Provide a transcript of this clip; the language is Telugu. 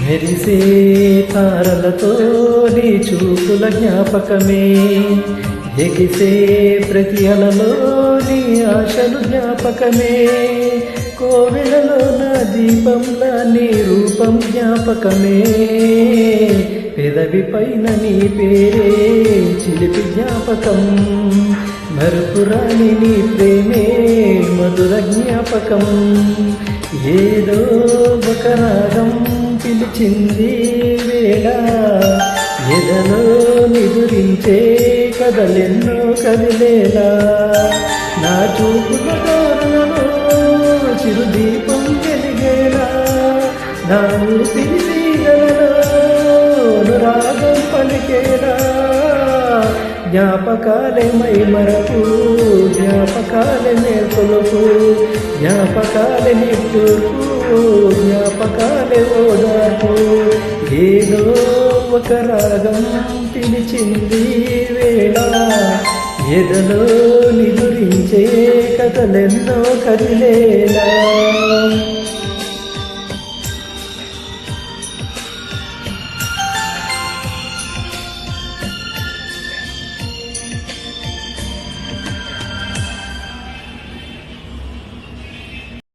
మెరిసే తారలతో నీ చూపుల జ్ఞాపకమే, ఎగిసే ప్రతి అలలో నీ ఆశలు జ్ఞాపకమే, కోవెలలో నా దీపంలా నీ రూపం జ్ఞాపకమే, పెదవి పైన నీ పేరే చిలిపి జ్ఞాపకం, మరుపురాని నీ ప్రేమే మధుర జ్ఞాపకం. ఏదో ఒక రాగం పిలిచింది వేళ, ఎదలో నిదురించే కదలెన్నో కదిలేలా, నా చూపుల దారులలో చిరుదీపం వెలిగేలా, నా ఊపిరి తీగలలో రాగం పలికేలా, జ్ఞాపకాలే మై మరపు, జ్ఞాపకాలే మేల్కొలుపు, జ్ఞాపకాలే నిట్టూర్పు, జ్ఞాపకాలే ఓదార్పు. ఏదో ఒక రాగం పిలిచింది వేళ, ఎదలో నిదురించే కథలెన్నో కదిలేలా.